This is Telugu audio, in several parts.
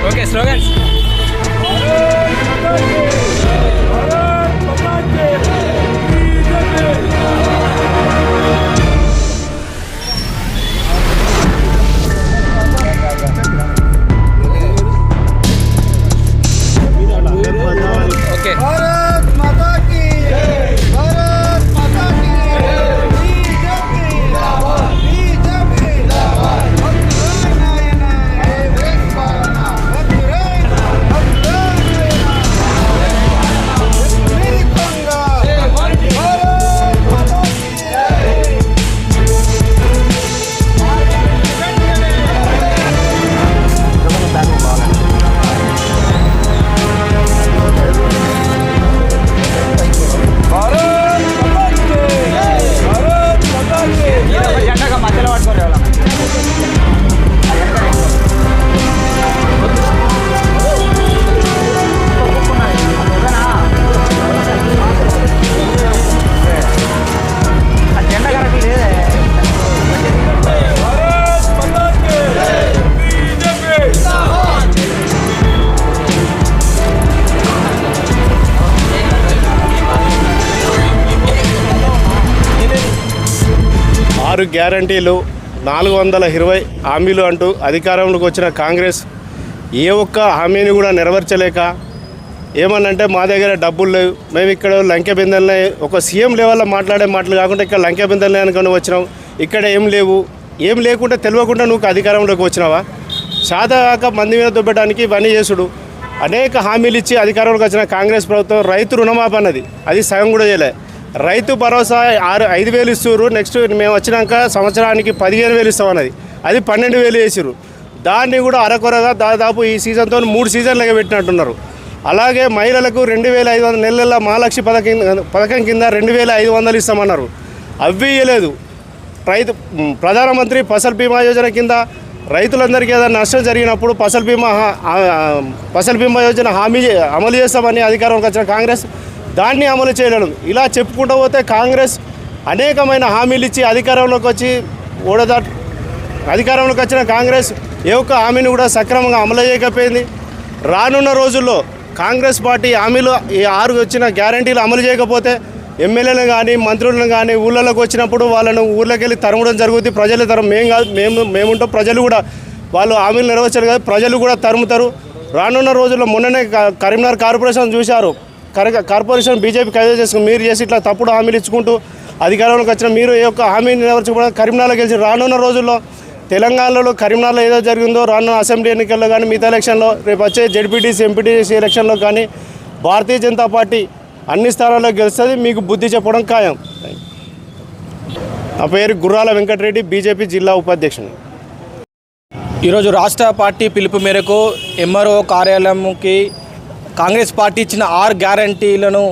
Okay slogans. ఓకే भारत माता की जय, भारत माता की जय, बीजेपी जिंदाबाद, बीजेपी जिंदाबाद, वक्तव्य नायना, वेग पालना, वक्तव्य नायना, मेरी पंगा, भारत माता की जय. జెండాగా మధ్యలో పట్టుకోరు ఎవరు. జెండా కరెక్ట్ లేదే. ఆరు గ్యారంటీలు 420 హామీలు అంటూ అధికారంలోకి వచ్చిన కాంగ్రెస్ ఏ ఒక్క హామీని కూడా నెరవేర్చలేక ఏమన్నంటే మా దగ్గర డబ్బులు లేవు, మేము ఇక్కడ లంకె బిందెలనే ఒక సీఎం లెవెల్లో మాట్లాడే మాటలు కాకుండా ఇక్కడ లంకె బిందెలనే అనుకుని వచ్చినాం, ఇక్కడ ఏం లేవు, ఏం లేకుండా తెలియకుండా నువ్వు అధికారంలోకి వచ్చినావా? శాతగాక మంది మీద దుబ్బడానికి ఇవన్నీ చేసుడు. అనేక హామీలు ఇచ్చి అధికారంలోకి వచ్చిన కాంగ్రెస్ ప్రభుత్వం రైతు రుణమాఫీ అన్నది అది సగం కూడా చేయలే. రైతు భరోసా 5,000 ఇస్తున్నారు, నెక్స్ట్ మేము వచ్చినాక సంవత్సరానికి 15,000 ఇస్తామన్నది అది 12,000 వేసిరు. దాన్ని కూడా అరకొరగా దాదాపు ఈ సీజన్తో 3 సీజన్లుగా పెట్టినట్టున్నారు. అలాగే మహిళలకు 2,500 నెలల మహాలక్ష్మి పథకం కింద 2,500 ఇస్తామన్నారు, అవి ఇవ్వలేదు. ప్రధానమంత్రి ఫసల్ బీమా యోజన కింద రైతులందరికీ ఏదైనా నష్టం జరిగినప్పుడు ఫసల్ బీమా యోజన హామీ అమలు చేస్తామని అధికారంలోకి వచ్చిన కాంగ్రెస్ దాన్ని అమలు చేయడం. ఇలా చెప్పుకుంటూ పోతే కాంగ్రెస్ అనేకమైన హామీలు ఇచ్చి అధికారంలోకి వచ్చిన కాంగ్రెస్ ఏ ఒక్క హామీని కూడా సక్రమంగా అమలు చేయకపోయింది. రానున్న రోజుల్లో కాంగ్రెస్ పార్టీ హామీలు ఈ 6 వచ్చిన గ్యారంటీలు అమలు చేయకపోతే ఎమ్మెల్యేలను కానీ మంత్రులను కానీ ఊళ్ళలోకి వచ్చినప్పుడు వాళ్ళను ఊళ్ళకి వెళ్ళి తరమడం జరుగుతుంది. ప్రజలు మేముంటాం, ప్రజలు కూడా వాళ్ళు హామీలు నెరవేర్చారు కదా, ప్రజలు కూడా తరుముతారు. రానున్న రోజుల్లో మొన్ననే కరీంనగర్ కార్పొరేషన్ చూశారు, కార్పొరేషన్ బీజేపీ కైవసం చేసుకుని మీరు చేసి ఇట్లా తప్పుడు హామీలు ఇచ్చుకుంటూ అధికారంలోకి వచ్చిన మీరు ఏ ఒక్క హామీని నెరవేర్చకుండా కరీంనగర్లో గెలిచి రానున్న రోజుల్లో తెలంగాణలో కరీంనగర్లో ఏదో జరిగిందో రానున్న అసెంబ్లీ ఎన్నికల్లో కానీ మిగతా ఎలక్షన్లో రేపు వచ్చే జెడ్పీటీసీ ఎంపీటీసీ ఎలక్షన్లో కానీ భారతీయ జనతా పార్టీ అన్ని స్థానాల్లో గెలుస్తుంది, మీకు బుద్ధి చెప్పడం ఖాయం. నా పేరు గుర్రాల వెంకటరెడ్డి, బీజేపీ జిల్లా ఉపాధ్యక్షుడు. ఈరోజు రాష్ట్ర పార్టీ పిలుపు మేరకు ఎంఆర్ఓ కార్యాలయంకి కాంగ్రెస్ పార్టీ ఇచ్చిన 6 గ్యారంటీలను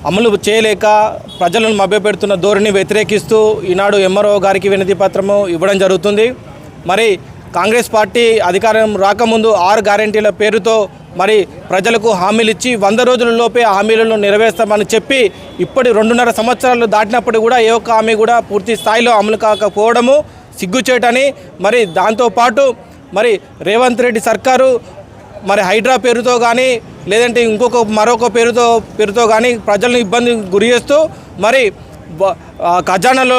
అమలు చేయలేక ప్రజలను మభ్యపెడుతున్న ధోరణి వ్యతిరేకిస్తూ ఈనాడు ఎంఆర్ఓ గారికి వినతి పత్రము ఇవ్వడం జరుగుతుంది. మరి కాంగ్రెస్ పార్టీ అధికారం రాకముందు 6 గ్యారంటీల పేరుతో మరి ప్రజలకు హామీలు ఇచ్చి 100 రోజులలోపే హామీలను నెరవేర్స్తామని చెప్పి ఇప్పటి 2.5 సంవత్సరాలు దాటినప్పుడు కూడా ఏ ఒక్క హామీ కూడా పూర్తి స్థాయిలో అమలు కాకపోవడము సిగ్గుచేటని, మరి దాంతోపాటు మరి రేవంత్ రెడ్డి సర్కారు మరి హైడ్రా పేరుతో కానీ లేదంటే మరొక పేరుతో కానీ ప్రజలను ఇబ్బంది గురి చేస్తూ మరి ఖజానాలో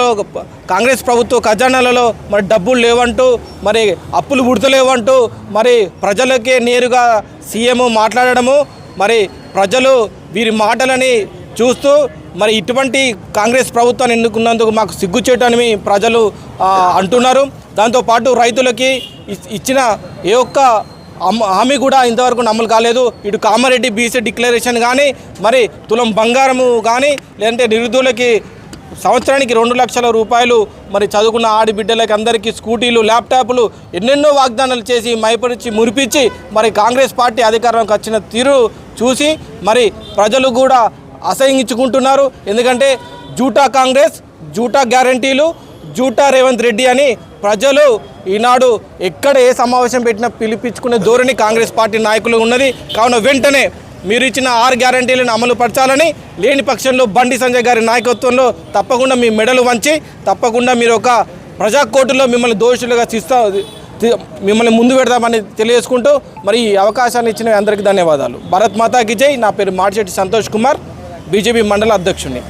కాంగ్రెస్ ప్రభుత్వ ఖజానాలలో మరి డబ్బులు లేవంటూ మరి అప్పులు పుడతలేవంటూ మరి ప్రజలకే నేరుగా సీఎం మాట్లాడడము, మరి ప్రజలు వీరి మాటలని చూస్తూ మరి ఇటువంటి కాంగ్రెస్ ప్రభుత్వాన్ని ఎన్నుకున్నందుకు మాకు సిగ్గుచేటని ప్రజలు అంటున్నారు. దాంతోపాటు రైతులకి ఇచ్చిన ఏ ఒక్క హామీ కూడా ఇంతవరకు అమలు కాలేదు. ఇటు కామారెడ్డి బీసీ డిక్లరేషన్ కానీ మరి తులం బంగారము కానీ లేదంటే నిరుద్యోగులకి సంవత్సరానికి 2 లక్షల రూపాయలు మరి చదువుకున్న ఆడబిడ్డలకి అందరికీ స్కూటీలు, ల్యాప్టాప్లు ఎన్నెన్నో వాగ్దానాలు చేసి మైపరిచి మురిపించి మరి కాంగ్రెస్ పార్టీ అధికారంలోకి వచ్చిన తీరు చూసి మరి ప్రజలు కూడా అసహించుకుంటున్నారు. ఎందుకంటే జూటా కాంగ్రెస్, జూటా గ్యారంటీలు, జూటా రేవంత్ రెడ్డి అని ప్రజలు ఈనాడు ఎక్కడ ఏ సమావేశం పెట్టినా పిలిపించుకునే ధోరణి కాంగ్రెస్ పార్టీ నాయకులు ఉన్నది. కావున వెంటనే మీరు ఇచ్చిన 6 గ్యారంటీలను అమలు పరచాలని, లేని పక్షంలో బండి సంజయ్ గారి నాయకత్వంలో తప్పకుండా మీ మెడలు వంచి తప్పకుండా మీరు ఒక ప్రజా కోర్టులో మిమ్మల్ని దోషులుగా మిమ్మల్ని ముందు పెడదామని తెలియజేసుకుంటూ మరి ఈ అవకాశాన్ని ఇచ్చిన అందరికీ ధన్యవాదాలు. భారత్ మాతాకి జై. నా పేరు మాడిశెట్టి సంతోష్ కుమార్, బీజేపీ మండల అధ్యక్షుడిని.